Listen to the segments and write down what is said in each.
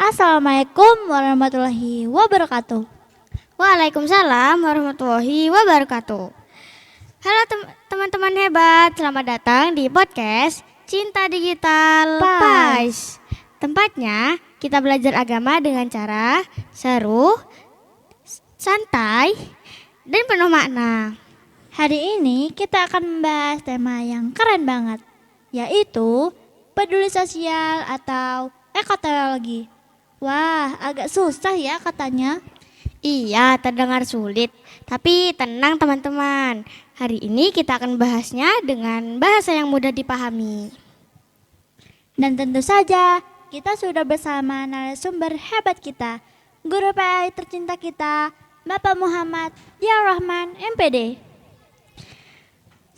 Assalamualaikum warahmatullahi wabarakatuh. Waalaikumsalam warahmatullahi wabarakatuh. Halo teman-teman hebat, selamat datang di podcast Cinta Digital PAIS. Tempatnya kita belajar agama dengan cara seru, santai, dan penuh makna. Hari ini kita akan membahas tema yang keren banget, yaitu peduli sosial atau ekoteknologi. Wah, agak susah ya katanya. Iya, terdengar sulit, tapi tenang teman-teman. Hari ini kita akan bahasnya dengan bahasa yang mudah dipahami. Dan tentu saja, kita sudah bersama narasumber hebat kita, guru PAI tercinta kita, Bapak Muhammad Dia Rahman MPD.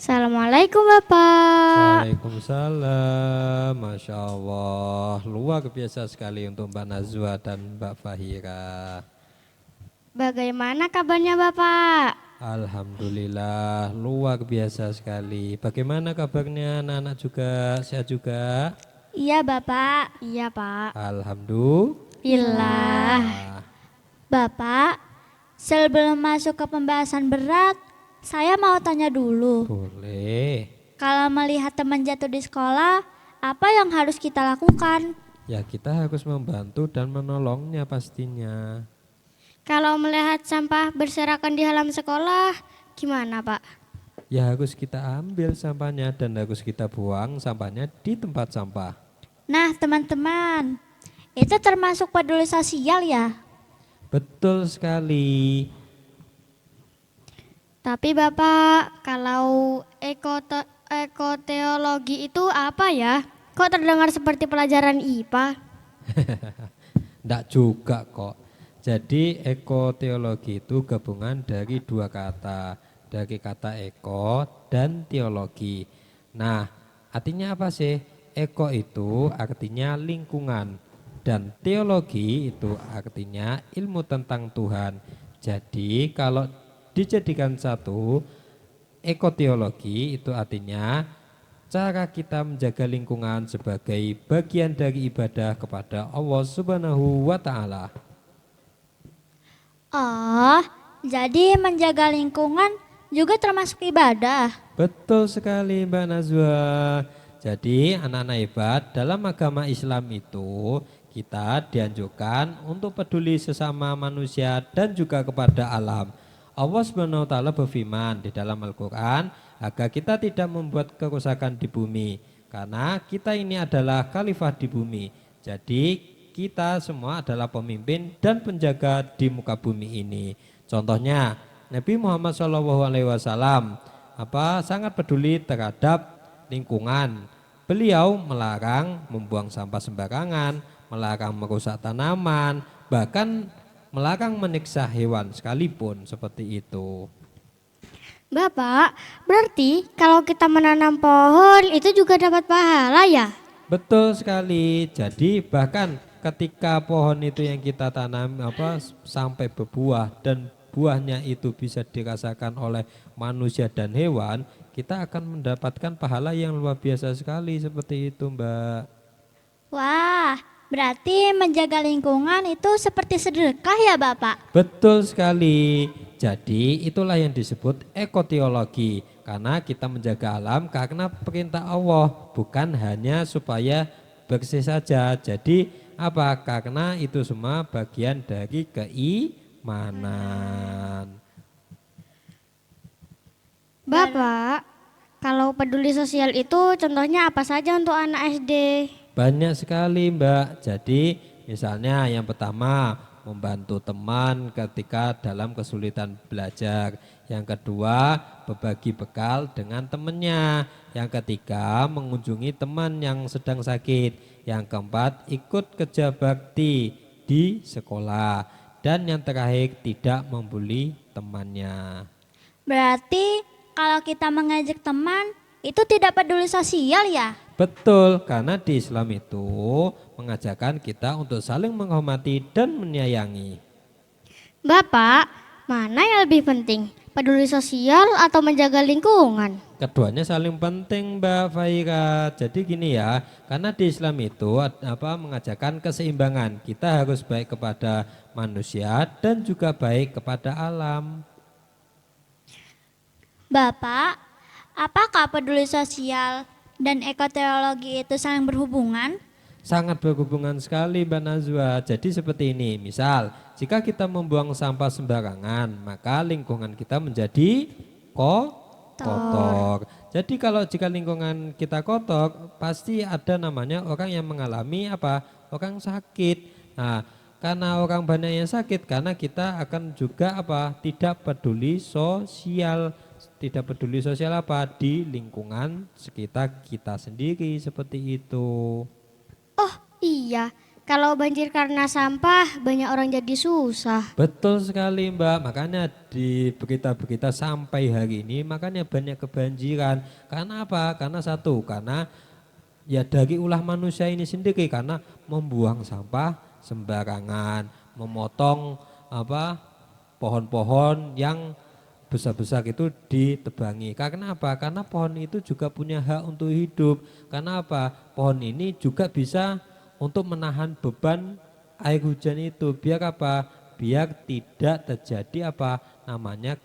Assalamualaikum Bapak. Waalaikumsalam, Masya Allah, luar biasa sekali untuk Mbak Nazwa dan Mbak Fahira. Bagaimana kabarnya Bapak? Alhamdulillah, luar biasa sekali. Bagaimana kabarnya anak-anak juga, sehat juga? Iya Bapak. Iya Pak. Billah. Bapak, sebelum masuk ke pembahasan berat, saya mau tanya dulu. Boleh. Kalau melihat teman jatuh di sekolah, apa yang harus kita lakukan? Ya kita harus membantu dan menolongnya pastinya. Kalau melihat sampah berserakan di halaman sekolah, gimana Pak? Ya harus kita ambil sampahnya dan harus kita buang sampahnya di tempat sampah. Nah teman-teman, itu termasuk peduli sosial ya? Betul sekali. Tapi Bapak, kalau ekoteologi itu apa ya? Kok terdengar seperti pelajaran IPA? Nggak juga kok. Jadi ekoteologi itu gabungan dari dua kata. Dari kata eko dan teologi. Nah, artinya apa sih? Eko itu artinya lingkungan. Dan teologi itu artinya ilmu tentang Tuhan. Jadi kalau dijadikan satu, ekoteologi itu artinya cara kita menjaga lingkungan sebagai bagian dari ibadah kepada Allah Subhanahu wa Ta'ala. Oh, jadi menjaga lingkungan juga termasuk ibadah. Betul sekali Mbak Nazwa. Jadi anak-anak hebat, dalam agama Islam itu kita dianjurkan untuk peduli sesama manusia dan juga kepada alam. Allah Subhanahu wa Ta'ala berfirman di dalam Al-Quran agar kita tidak membuat kerusakan di bumi, karena kita ini adalah khalifah di bumi. Jadi kita semua adalah pemimpin dan penjaga di muka bumi ini. Contohnya Nabi Muhammad SAW sangat peduli terhadap lingkungan. Beliau melarang membuang sampah sembarangan, melarang merusak tanaman, bahkan melarang menyiksa hewan sekalipun, seperti itu. Bapak, berarti kalau kita menanam pohon itu juga dapat pahala ya? Betul sekali. Jadi bahkan ketika pohon itu yang kita tanam sampai berbuah dan buahnya itu bisa dirasakan oleh manusia dan hewan, kita akan mendapatkan pahala yang luar biasa sekali, seperti itu Mbak. Wah, berarti menjaga lingkungan itu seperti sedekah ya Bapak? Betul sekali. Jadi itulah yang disebut ekoteologi, karena kita menjaga alam karena perintah Allah, bukan hanya supaya bersih saja. Jadi karena itu semua bagian dari keimanan. Bapak, kalau peduli sosial itu contohnya apa saja untuk anak SD? Banyak sekali Mbak. Jadi misalnya yang pertama membantu teman ketika dalam kesulitan belajar. Yang kedua berbagi bekal dengan temannya. Yang ketiga mengunjungi teman yang sedang sakit. Yang keempat ikut kerja bakti di sekolah. Dan yang terakhir tidak membuli temannya. Berarti kalau kita mengajak teman itu tidak peduli sosial ya? Betul, karena di Islam itu mengajarkan kita untuk saling menghormati dan menyayangi. Bapak, mana yang lebih penting? peduli sosial atau menjaga lingkungan? Keduanya saling penting Mbak Fahira. Jadi gini ya, karena di Islam itu mengajarkan keseimbangan. Kita harus baik kepada manusia dan juga baik kepada alam. Bapak, apakah peduli sosial dan ekoteologi itu saling berhubungan? Sangat berhubungan sekali Mbak Nazwa. Jadi seperti ini, misal jika kita membuang sampah sembarangan, maka lingkungan kita menjadi kotor. Jadi kalau jika lingkungan kita kotor, pasti ada namanya orang yang mengalami orang sakit. Nah, karena orang banyak yang sakit, karena kita akan juga tidak peduli sosial. Tidak peduli sosial di lingkungan sekitar kita sendiri, seperti itu. Oh iya, kalau banjir karena sampah banyak orang jadi susah. Betul sekali Mbak, makanya di berita-berita sampai hari ini makanya banyak kebanjiran. Karena apa? Karena karena ya dari ulah manusia ini sendiri, karena membuang sampah sembarangan, memotong pohon-pohon yang besar-besar itu ditebangi. Karena apa? Karena pohon itu juga punya hak untuk hidup. Karena apa? Pohon ini juga bisa untuk menahan beban air hujan itu. Biar apa? Biar tidak terjadi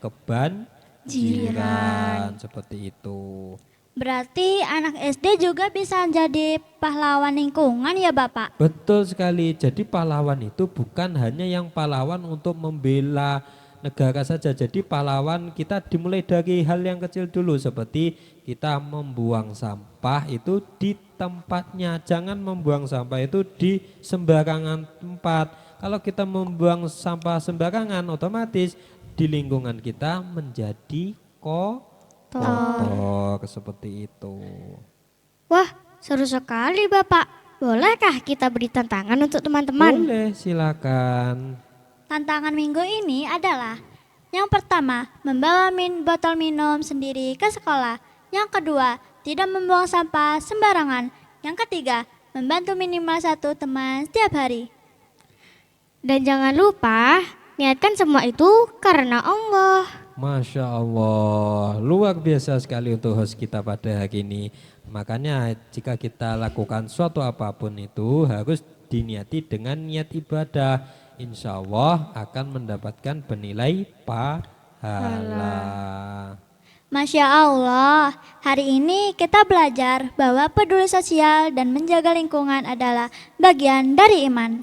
kebanjiran. Seperti itu. Berarti anak SD juga bisa jadi pahlawan lingkungan ya Bapak? Betul sekali. Jadi pahlawan itu bukan hanya yang pahlawan untuk membela negara saja. Jadi pahlawan kita dimulai dari hal yang kecil dulu, seperti kita membuang sampah itu di tempatnya. Jangan membuang sampah itu di sembarangan tempat. Kalau kita membuang sampah sembarangan, otomatis di lingkungan kita menjadi kotor, seperti itu. Wah, seru sekali Bapak. Bolehkah kita beri tantangan untuk teman-teman? Boleh, silakan. Tantangan minggu ini adalah yang pertama, membawa botol minum sendiri ke sekolah. Yang kedua, tidak membuang sampah sembarangan. Yang ketiga, membantu minimal satu teman setiap hari. Dan jangan lupa, niatkan semua itu karena Allah. Masya Allah, luar biasa sekali untuk host kita pada hari ini. Makanya jika kita lakukan suatu apapun itu harus diniati dengan niat ibadah. Insya Allah akan mendapatkan bernilai pahala. Masya Allah, hari ini kita belajar bahwa peduli sosial dan menjaga lingkungan adalah bagian dari iman.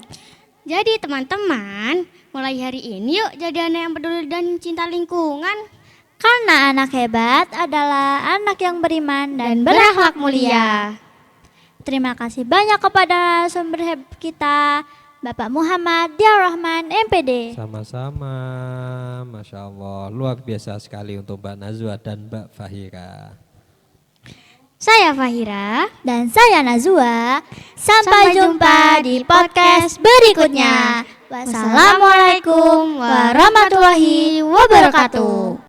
Jadi teman-teman, mulai hari ini yuk jadi anak yang peduli dan cinta lingkungan. Karena anak hebat adalah anak yang beriman dan berakhlak mulia. Terima kasih banyak kepada sumber hebat kita, Bapak Muhammad Diarrahman MPD. Sama-sama, Masya Allah, luar biasa sekali untuk Mbak Nazwa dan Mbak Fahira. Saya Fahira. Dan saya Nazwa. Sampai jumpa di podcast berikutnya. Wassalamualaikum warahmatullahi wabarakatuh.